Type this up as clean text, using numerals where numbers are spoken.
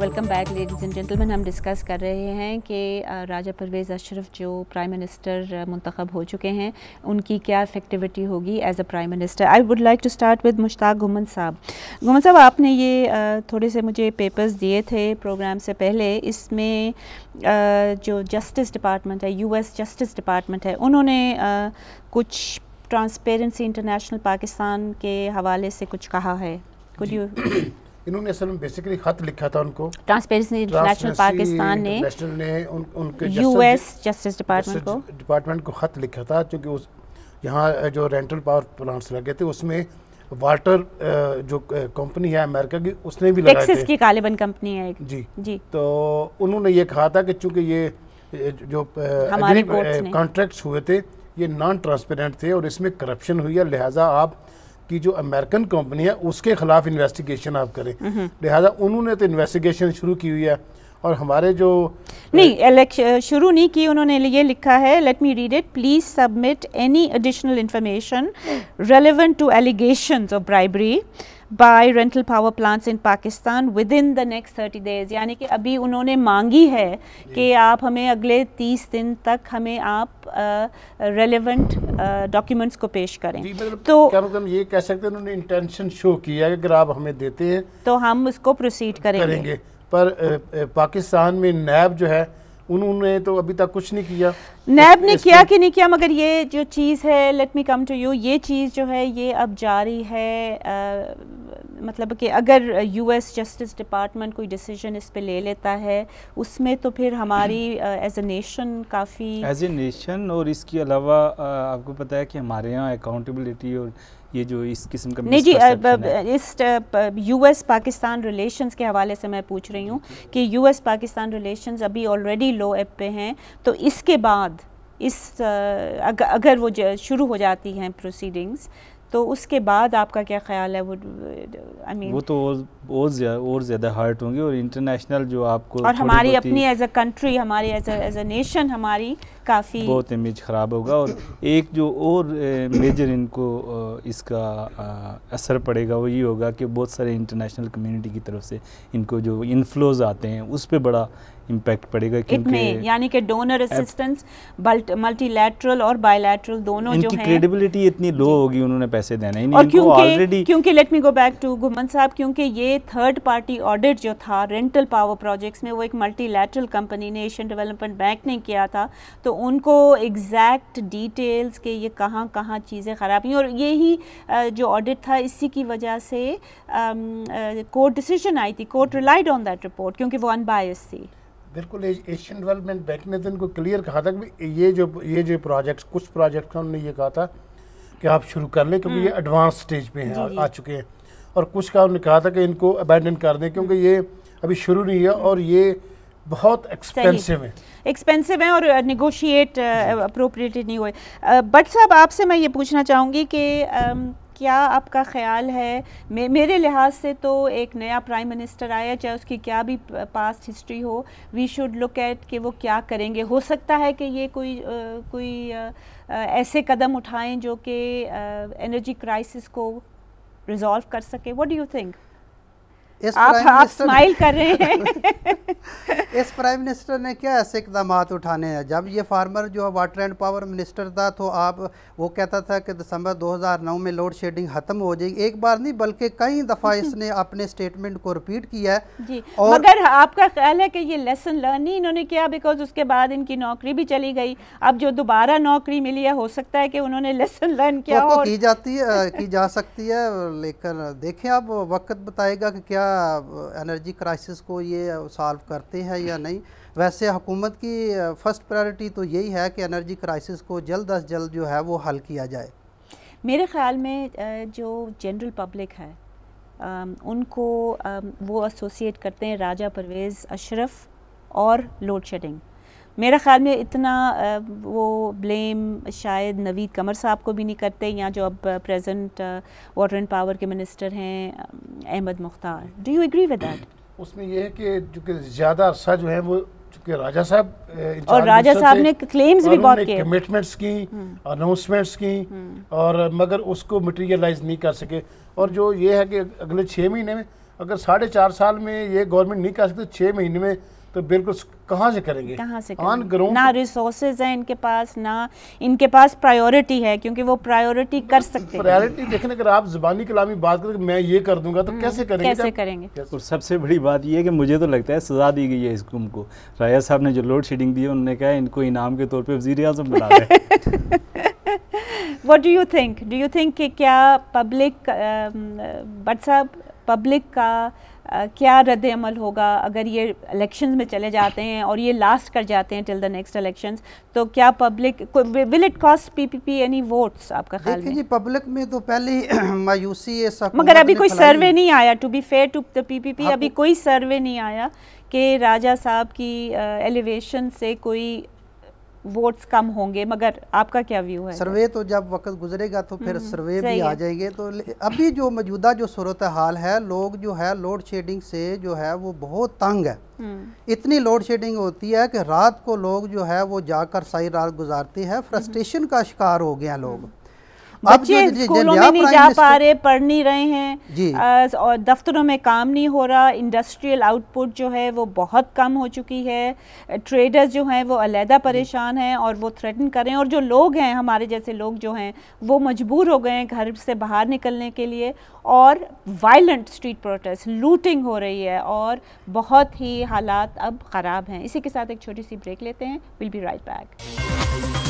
Welcome back ladies and gentleman. हम discuss कर रहे हैं कि राजा परवेज़ अशरफ जो प्राइम मिनिस्टर मुंतखब हो चुके हैं उनकी क्या इफ़ेक्टिविटी होगी as a prime minister. I would like to start with Mushtaq Ghuman साहब। घुमन साहब, आपने ये थोड़े से मुझे पेपर्स दिए थे प्रोग्राम से पहले। इसमें जो जस्टिस डिपार्टमेंट है, यूएस जस्टिस डिपार्टमेंट है, उन्होंने कुछ ट्रांसपेरेंसी इंटरनेशनल पाकिस्तान के हवाले से कुछ कहा है। कुड यू इन्होंने असल में बेसिकली खत लिखा था उनको, ट्रांसपेरेंसी इंटरनेशनल पाकिस्तान ने उनके यूएस जस्टिस डिपार्टमेंट को खत लिखा था, क्योंकि उस यहाँ जो रेंटल पावर प्लांट्स लगे थे उसमें वाटर जो कंपनी है अमेरिका की, उसने भी लगाए थे, की गालिबन कंपनी है एक। जी। तो उन्होंने ये कहा था कि चूंकि ये जो कॉन्ट्रैक्ट्स हुए थे ये नॉन ट्रांसपेरेंट थे और इसमें करप्शन हुई है, लिहाजा आप कि जो अमेरिकन कंपनी है उसके खिलाफ इन्वेस्टिगेशन आप करें। लिहाजा उन्होंने तो इन्वेस्टिगेशन शुरू की हुई है और हमारे जो नहीं शुरू नहीं की, उन्होंने ये लिखा है, let me read it, please submit any additional information relevant to allegations of bribery by rental power plants in Pakistan within the next 30 days. यानी कि अभी उन्होंने मांगी है कि आप हमें अगले 30 दिन तक हमें आप रेलेवेंट डॉक्यूमेंट्स को पेश करें। तो क्या मतलब ये कह सकते हैं उन्होंने इंटेंशन शो किया है कि अगर आप हमें देते हैं तो हम उसको प्रोसीड करेंगे। पर पाकिस्तान में नैब जो है उन्होंने तो अभी तक कुछ नहीं किया। नैब ने किया कि नहीं किया, मगर ये जो चीज़ है, let me come to you, ये चीज़ जो है ये अब जारी है। मतलब कि अगर यूएस जस्टिस डिपार्टमेंट कोई डिसीजन इस पे ले लेता है उसमें तो फिर हमारी एज ए नेशन काफ़ी एज ए नेशन, और इसके अलावा आपको पता है कि हमारे यहाँ अकाउंटेबिलिटी और ये जो इस किस्म का नहीं जी, इस यूएस पाकिस्तान रिलेशंस के हवाले से मैं पूछ रही हूँ कि यूएस पाकिस्तान रिलेशंस अभी ऑलरेडी लो एप पे हैं, तो इसके बाद अगर वो शुरू हो जाती हैं प्रोसीडिंग्स तो उसके बाद आपका क्या ख्याल है? वो तो और ज़्यादा हार्ट होंगे और इंटरनेशनल जो आपको और हमारी अपनी एज अ कंट्री, हमारी एज अ नेशन हमारी काफ़ी बहुत इमेज ख़राब होगा। और एक जो और मेजर इनको इसका असर पड़ेगा वो ये होगा कि बहुत सारे इंटरनेशनल कम्युनिटी की तरफ से इनको जो इन्फ्लोज आते हैं उस पर बड़ा इम्पैक्ट पड़ेगा, क्योंकि यानी कि डोनर असिस्टेंस मल्टीलैटरल और बायलैटरल दोनों जो हैं, इनकी क्रेडिबिलिटी इतनी लो होगी, उन्होंने पैसे देना ही नहीं। और क्योंकि let me go back to Ghuman साहब, क्योंकि ये थर्ड पार्टी ऑडिट जो था रेंटल पावर प्रोजेक्ट्स में वो एक मल्टीलैटरल कंपनी ने, एशियन डेवलपमेंट बैंक ने किया था, तो उनको एग्जैक्ट डिटेल्स के ये कहाँ कहाँ चीज़ें ख़राब हुई और यही जो ऑडिट था इसी की वजह से कोर्ट डिसीजन आई थी। Court relied on that report क्योंकि वो अनबायस्ड थी। बिल्कुल, एशियन डेवलपमेंट बैंक ने तो इनको क्लियर कहा था कि ये जो प्रोजेक्ट्स, कुछ प्रोजेक्ट का उन्होंने ये कहा था कि आप शुरू कर लें क्योंकि ये एडवांस स्टेज पे हैं, आ चुके हैं, और कुछ का उन्होंने कहा था कि इनको अबैंडन कर दें क्योंकि ये अभी शुरू नहीं है और ये बहुत एक्सपेंसिव है और नेगोशिएट अप्रोप्रिएटली नहीं हुए। बट साहब, आपसे मैं ये पूछना चाहूँगी कि क्या आपका ख्याल है, मेरे लिहाज से तो एक नया प्राइम मिनिस्टर आया, चाहे उसकी क्या भी पास्ट हिस्ट्री हो, वी शुड लुक एट कि वो क्या करेंगे। हो सकता है कि ये कोई ऐसे कदम उठाएं जो कि एनर्जी क्राइसिस को रिजॉल्व कर सके। What do you think? आप स्माइल कर रहे हैं। इस प्राइम मिनिस्टर ने क्या ऐसे इकदाम उठाने हैं? जब ये फार्मर जो वाटर एंड पावर मिनिस्टर था तो वो कहता था कि दिसंबर 2009 में लोड शेडिंग ख़त्म हो जाएगी। एक बार नहीं बल्कि कई दफ़ा इसने अपने स्टेटमेंट को रिपीट किया है जी। और मगर आपका ख्याल है कि ये लेसन लर्न नहीं इन्होंने किया? बिकॉज उसके बाद इनकी नौकरी भी चली गई, अब जो दोबारा नौकरी मिली है हो सकता है कि उन्होंने लेसन लर्न किया तो की जा सकती है, लेकिन देखें अब वक्त बताएगा कि क्या एनर्जी क्राइसिस को ये सॉल्व करते हैं या नहीं। वैसे हुकूमत की फर्स्ट प्रायोरिटी तो यही है कि एनर्जी क्राइसिस को जल्द अज जल्द जो है वो हल किया जाए। मेरे ख्याल में जो जनरल पब्लिक है उनको वो एसोसिएट करते हैं राजा परवेज़ अशरफ और लोड शेडिंग। मेरा ख्याल में इतना वो ब्लेम शायद नवीद कमर साहब को भी नहीं करते, या जो अब प्रेजेंट वाटर एंड पावर के मिनिस्टर हैं Ahmad Mukhtar. Do you agree with that? उसमें ये है कि जो ज़्यादा अरसा जो है वो चूँकि राजा साहब और राजा साहब ने क्लेम्स भी बहुत किए, कमिटमेंट्स की, अनाउंसमेंट्स की, और मगर उसको मटेरियलाइज नहीं कर सके। और जो ये है कि अगले 6 महीने में अगर 4.5 साल में ये गवर्नमेंट नहीं कर सकती 6 महीने में, तो बिल्कुल कहाँ से करेंगे? कहाँ से ऑन ग्राउंड ना रिसोर्सेज हैं इनके पास, ना इनके पास प्रायोरिटी है, क्योंकि वो प्रायोरिटी कर सकते हैं। प्रायोरिटी देखने, अगर आप ज़बानी कलामी बात करें मैं ये कर दूंगा तो कैसे करेंगे? कैसे करेंगे? और सबसे बड़ी बात ये है कि मुझे तो लगता है सज़ा दी गई है इस हुकूम को। राजा साहब ने जो लोड शेडिंग दी है, उन्होंने कहा इनको इनाम के तौर पे वज़ीर-ए-आज़म बना दें। What do you think? Do you think कि क्या पब्लिक बट साहब पब्लिक का क्या रद्द अमल होगा अगर ये इलेक्शंस में चले जाते हैं और ये लास्ट कर जाते हैं टिल द नेक्स्ट इलेक्शंस? तो क्या public will it cost PPP any votes आपका ख्याल में? जी पब्लिक में तो पहले ही मायूसी है, मगर अभी कोई सर्वे नहीं आया, to be fair to the PPP, अभी कोई सर्वे नहीं आया कि राजा साहब की एलिवेशन से कोई वोट्स कम होंगे, मगर आपका क्या व्यू है? सर्वे तो जब वक्त गुजरेगा तो फिर सर्वे भी आ जाएंगे। तो अभी जो मौजूदा जो सूरत हाल है, लोग जो है लोड शेडिंग से जो है वो बहुत तंग है। इतनी लोड शेडिंग होती है कि रात को लोग जो है वो जाकर सारी रात गुजारते हैं, फ्रस्ट्रेशन का शिकार हो गए हैं लोग। बच्चे स्कूलों में नहीं जा पा रहे, पढ़ नहीं रहे हैं, और दफ्तरों में काम नहीं हो रहा, इंडस्ट्रियल आउटपुट जो है वो बहुत कम हो चुकी है, ट्रेडर्स जो हैं वो अलहदा परेशान हैं और वो थ्रेटन कर रहे हैं, और जो लोग हैं हमारे जैसे लोग जो हैं वो मजबूर हो गए हैं घर से बाहर निकलने के लिए, और वायलेंट स्ट्रीट प्रोटेस्ट, लूटिंग हो रही है और बहुत ही हालात अब ख़राब हैं। इसी के साथ एक छोटी सी ब्रेक लेते हैं, विल बी राइट बैक।